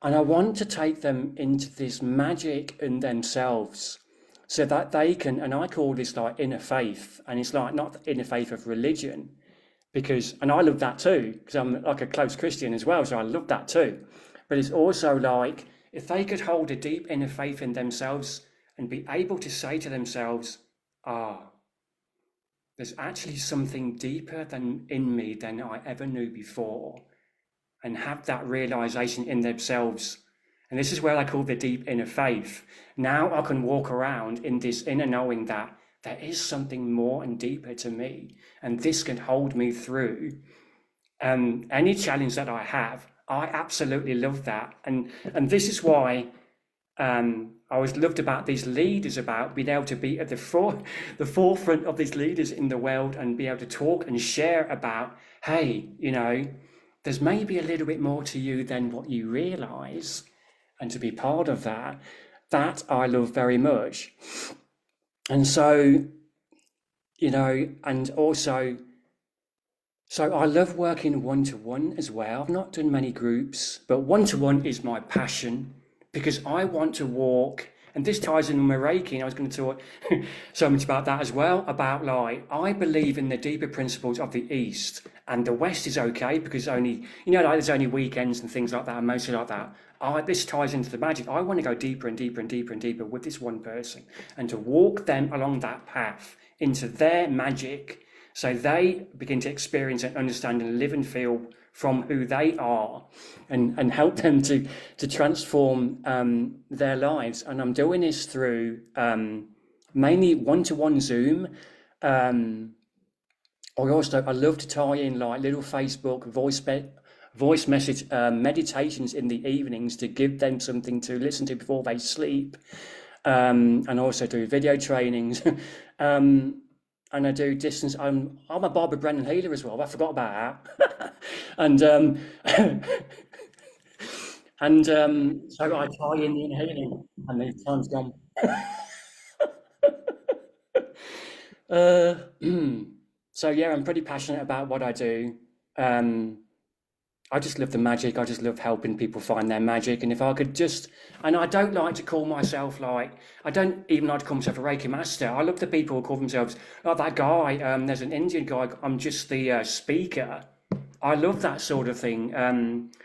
And I want to take them into this magic in themselves so that they can, and I call this like inner faith, and it's like not the inner faith of religion, because, and I love that too, because I'm like a close Christian as well, so I love that too. But it's also like, if they could hold a deep inner faith in themselves and be able to say to themselves, there's actually something deeper than in me than I ever knew before, and have that realization in themselves. And this is where I call the deep inner faith. Now I can walk around in this inner knowing that there is something more and deeper to me, and this can hold me through any challenge that I have. I absolutely love that, and this is why I always loved about these leaders, about being able to be at the forefront of these leaders in the world and be able to talk and share about, hey, you know, there's maybe a little bit more to you than what you realize, and to be part of that I love very much. And so, you know, and also, so I love working one-to-one as well. I've not done many groups, but one-to-one is my passion, because I want to walk, and this ties in with my Reiki, and I was going to talk so much about that as well, about like, I believe in the deeper principles of the East, and the West is okay, because only, you know, like there's only weekends and things like that, and mostly like that. This ties into the magic. I want to go deeper and deeper and deeper and deeper with this one person, and to walk them along that path into their magic, so they begin to experience and understand and live and feel from who they are, and help them to transform their lives. And I'm doing this through mainly one-to-one Zoom. I love to tie in like little Facebook voice message meditations in the evenings to give them something to listen to before they sleep, and also do video trainings. And I do distance. I'm a Barbara Brennan healer as well. I forgot about that. and so I tie in the healing, and the time's gone. So yeah, I'm pretty passionate about what I do. I just love the magic. I just love helping people find their magic. And if I could just, and I don't like to call myself like, I don't even like to call myself a Reiki Master. I love the people who call themselves, like that guy, there's an Indian guy, I'm just the speaker. I love that sort of thing.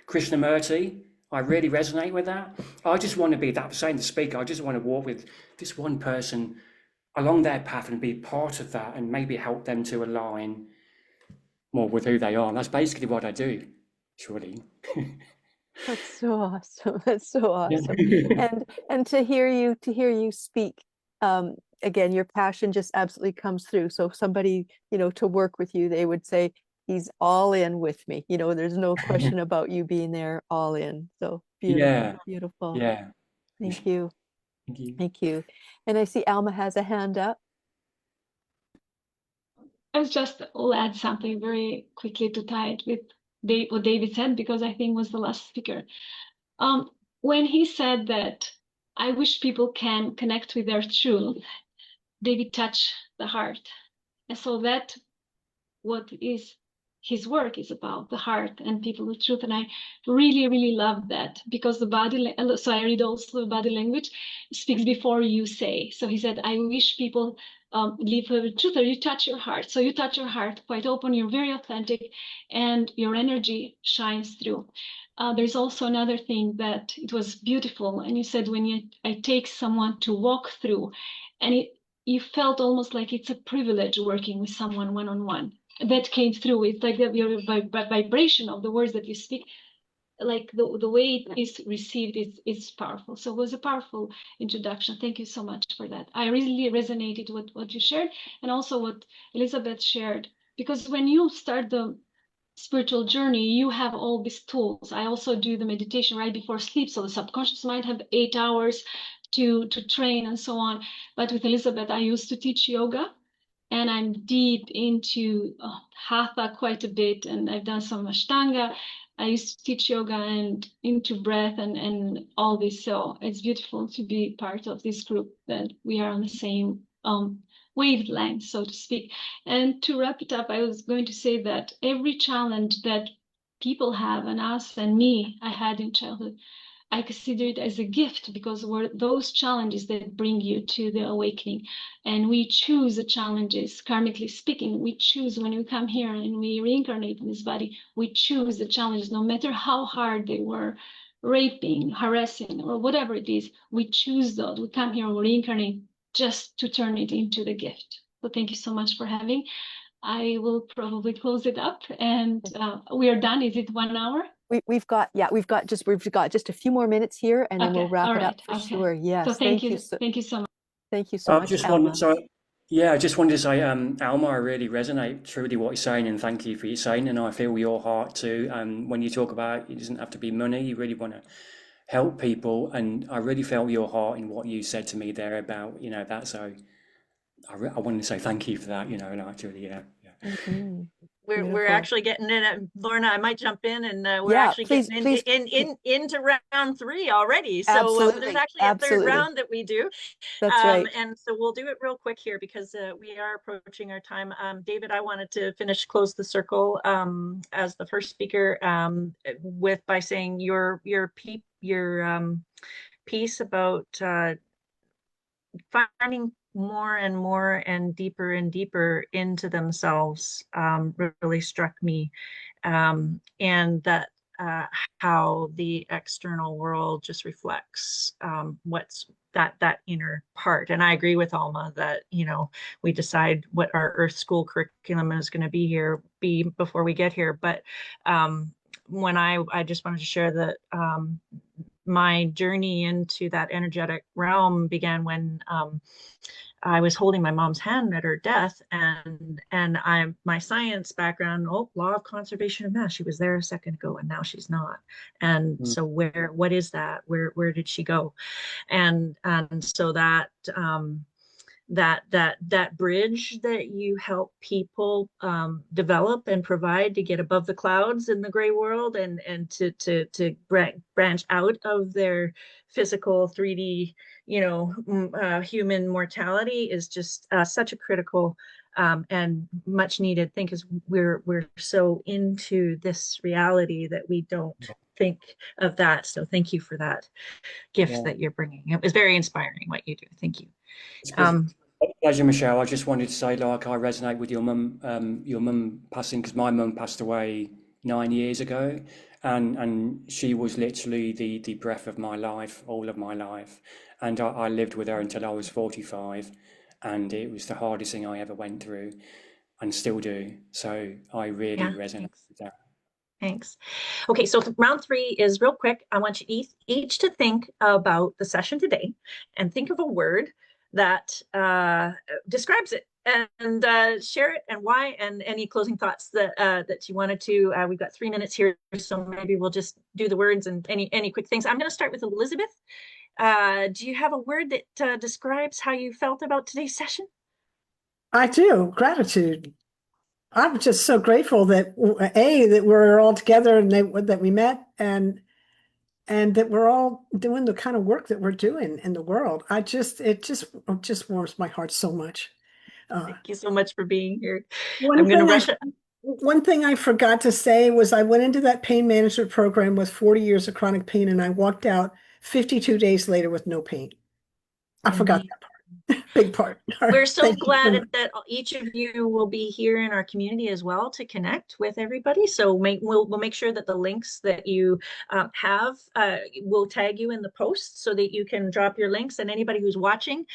Krishnamurti, I really resonate with that. I just want to be that same, the speaker. I just want to walk with this one person. along their path and be part of that and maybe help them to align more with who they are. And that's basically what I do, surely. That's so awesome. That's so awesome. Yeah. And to hear you speak, again, your passion just absolutely comes through. So if somebody, to work with you, they would say, he's all in with me. There's no question about you being there all in. So beautiful, Yeah. beautiful. Yeah. Thank you. Thank you. Thank you. And I see Alma has a hand up. I'll add something very quickly to tie it with what David said, because I think was the last speaker. When he said that I wish people can connect with their truth, David touched the heart. And so that what is his work is about, the heart and people with truth. And I really, really love that, because so I read also body language speaks before you say. So he said, I wish people live with truth, or you touch your heart. So you touch your heart quite open, you're very authentic, and your energy shines through. There's also another thing that it was beautiful. And you said, I take someone to walk through, and you felt almost like it's a privilege working with someone one-on-one. That came through. It's like your vibration of the words that you speak, like the way it is received is powerful. So it was a powerful introduction. Thank you so much for that. I really resonated with what you shared, and also what Elizabeth shared, because when you start the spiritual journey, you have all these tools. I also do the meditation right before sleep, so the subconscious mind have 8 hours to train and so on. But with Elizabeth, I used to teach yoga, and I'm deep into hatha quite a bit, and I've done some ashtanga. I used to teach yoga and into breath and all this. So it's beautiful to be part of this group that we are on the same wavelength, so to speak. And to wrap it up, I was going to say that every challenge that people have, and us and me, I had in childhood, I consider it as a gift, because we're those challenges that bring you to the awakening. And we choose the challenges, karmically speaking. We choose when we come here and we reincarnate in this body, we choose the challenges, no matter how hard they were, raping, harassing, or whatever it is. We choose those. We come here and we reincarnate just to turn it into the gift. So thank you so much for having. I will probably close it up, and we are done. Is it 1 hour? We've got just a few more minutes here, and then we'll wrap it up for sure. Yes. So thank you so much. Thank you so much, I Alma. just wanted to say, Alma, I really resonate truly what you're saying, and thank you for your saying, and I feel your heart too. When you talk about it doesn't have to be money, you really want to help people, and I really felt your heart in what you said to me there about, that. So I wanted to say thank you for that, and actually, yeah. Mm-hmm. We're actually getting in. Lorna, I might jump in, and we're Yeah, actually please, getting into round 3 already. So there's actually a third round that we do. That's right. And so we'll do it real quick here, because we are approaching our time. David, I wanted to close the circle as the first speaker by saying your piece about finding more and more and deeper into themselves really struck me, and that how the external world just reflects what's that inner part. And I agree with Alma that we decide what our Earth School curriculum is going to be before we get here. But when I just wanted to share that my journey into that energetic realm began when I was holding my mom's hand at her death, and my science background, law of conservation of mass. She was there a second ago, and now she's not. And so what is that? Where did she go? And so that that bridge that you help people develop and provide to get above the clouds in the gray world, and to branch out of their physical 3D human mortality is just such a critical and much needed thing, because we're so into this reality that we don't think of that. So thank you for that gift that you're bringing. It was very inspiring what you do. Thank you. Pleasure, Michelle. I just wanted to say, I resonate with your mum passing, because my mum passed away 9 years ago, and she was literally the breath of my life, all of my life. And I lived with her until I was 45. and it was the hardest thing I ever went through and still do. So I really Yeah, resonate thanks. with that. Thanks. Okay, so round 3 is real quick. I want you each to think about the session today and think of a word that describes it, and share it and why, and any closing thoughts that you wanted to. We've got 3 minutes here, so maybe we'll just do the words and any quick things. I'm going to start with Elizabeth. Do you have a word that describes how you felt about today's session? I do. Gratitude. I'm just so grateful that that we're all together and that we met and that we're all doing the kind of work that we're doing in the world. It just warms my heart so much. Thank you so much for being here. One I'm going to thing rush it. One thing I forgot to say was I went into that pain management program with 40 years of chronic pain, and I walked out 52 days later with no pain. I forgot that part. Big part. We're so Thank you so glad much. that each of you will be here in our community as well to connect with everybody. So we'll make sure that the links that you have will tag you in the post so that you can drop your links, and anybody who's watching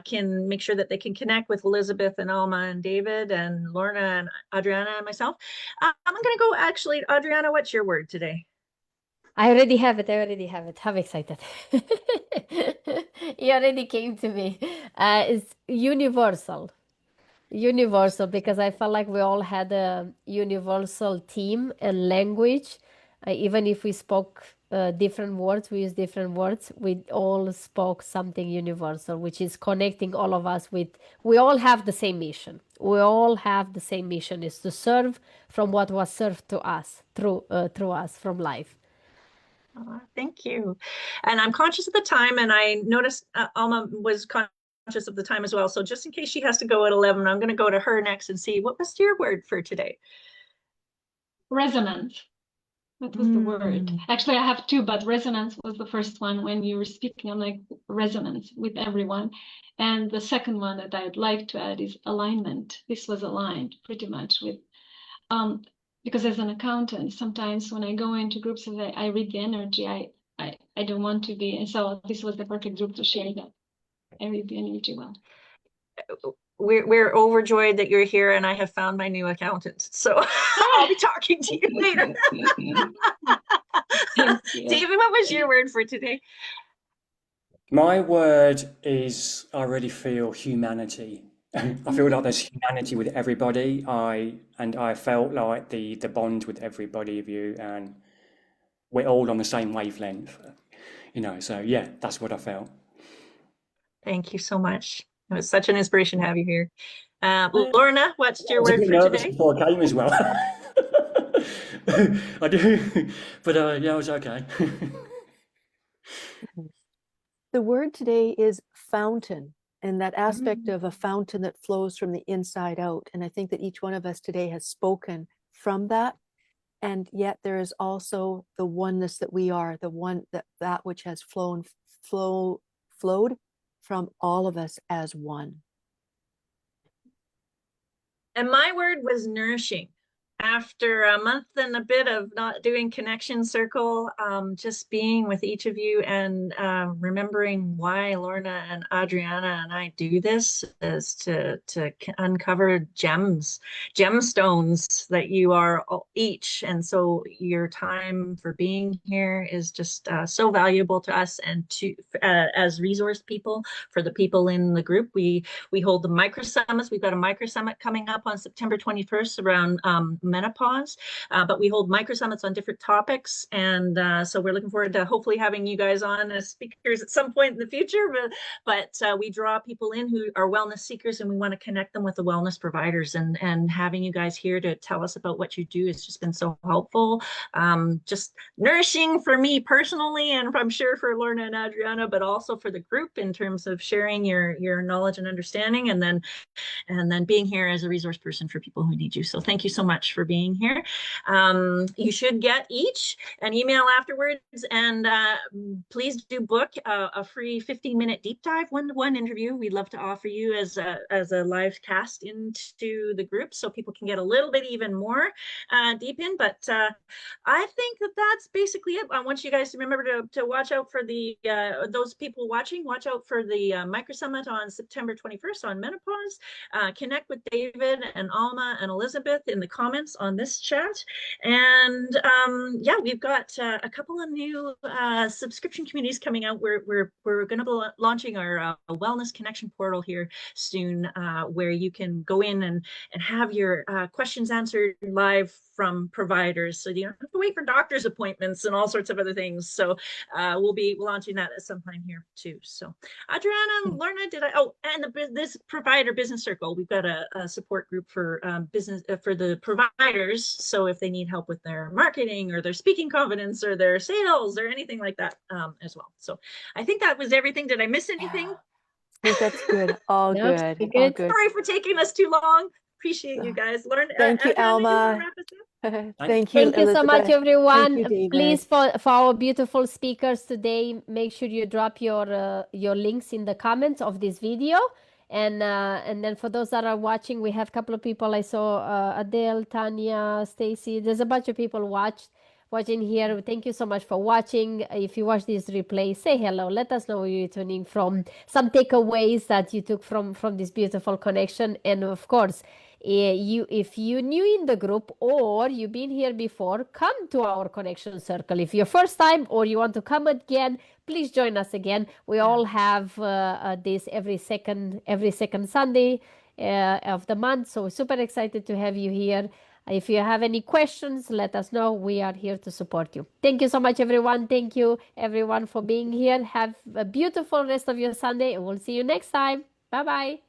can make sure that they can connect with Elizabeth and Alma and David and Lorna and Adriana and myself. I'm going to go actually, Adriana, what's your word today? I already have it. I already have it. How excited. It already came to me. It's universal. Universal, because I felt like we all had a universal theme and language. Even if we spoke different words, we use different words, we all spoke something universal, which is connecting all of us with, we all have the same mission. We all have the same mission, is to serve from what was served to us through us from life. Thank you. And I'm conscious of the time, and I noticed Alma was conscious of the time as well. So just in case she has to go at 11, I'm going to go to her next and see, what was your word for today? Resonance. That was the word. Actually, I have 2, but resonance was the first one. When you were speaking, I'm like, resonance with everyone. And the second one that I'd like to add is alignment. This was aligned pretty much with, because as an accountant, sometimes when I go into groups and I read the energy, I don't want to be. And so this was the perfect group to share that. I read the energy well. We're overjoyed that you're here, and I have found my new accountant. So I'll be talking to you later. David, what was your word for today? My word is, I really feel humanity. I feel like there's humanity with everybody. I felt like the bond with everybody of you, and we're all on the same wavelength. So yeah, that's what I felt. Thank you so much. It was such an inspiration to have you here. Lorna, what's your I was a word bit for nervous today? before I came as well. I do, but yeah, it was okay. The word today is fountain, and that aspect of a fountain that flows from the inside out. And I think that each one of us today has spoken from that. And yet there is also the oneness that we are, the one that which has flowed from all of us as one. And my word was nourishing. After a month and a bit of not doing Connection Circle, just being with each of you and remembering why Lorna and Adriana and I do this is to uncover gemstones that you are each. And so your time for being here is just so valuable to us, and to as resource people for the people in the group. We hold the micro summits. We've got a micro summit coming up on September 21st around menopause, but we hold micro summits on different topics, and so we're looking forward to hopefully having you guys on as speakers at some point in the future. But we draw people in who are wellness seekers, and we want to connect them with the wellness providers, and having you guys here to tell us about what you do has just been so helpful, just nourishing for me personally, and I'm sure for Lorna and Adriana, but also for the group in terms of sharing your knowledge and understanding, and then being here as a resource person for people who need you. So thank you so much for being here. You should get each an email afterwards, and please do book a free 15-minute deep dive one-to-one interview. We'd love to offer you as a live cast into the group, so people can get a little bit even more deep in. But I think that's basically it. I want you guys to remember to watch out for the those people watching. Watch out for the Micro Summit on September 21st on menopause. Connect with David and Alma and Elizabeth in the comments on this chat. And yeah, we've got a couple of new subscription communities coming out. We're going to be launching our wellness connection portal here soon, where you can go in and have your questions answered live from providers, so you don't have to wait for doctor's appointments and all sorts of other things. So we'll be launching that at some time here too. So Adriana, Lorna, and this provider business circle, we've got a support group for business for the providers. So if they need help with their marketing or their speaking confidence or their sales or anything like that as well. So I think that was everything. Did I miss anything? I think that's good. All Nope, good. you're All good. good. Sorry for taking us too long. Appreciate you guys. Learn. Thank you, Adriana, you wanna Alma. wrap us up? Thank you, Thank you so much, Elizabeth. everyone. Thank you, Please, David. for our beautiful speakers today, make sure you drop your links in the comments of this video. And then for those that are watching, we have a couple of people. I saw Adele, Tanya, Stacy. There's a bunch of people watching here. Thank you so much for watching. If you watch this replay, say hello. Let us know where you're tuning from. Some takeaways that you took from this beautiful connection. And of course, if you new in the group or you've been here before, come to our connection circle. If you're first time or you want to come again, please join us again. We all have this every second Sunday of the month. So super excited to have you here. If you have any questions, let us know. We are here to support you. Thank you so much, everyone. Thank you, everyone, for being here. Have a beautiful rest of your Sunday, and we'll see you next time. Bye-bye.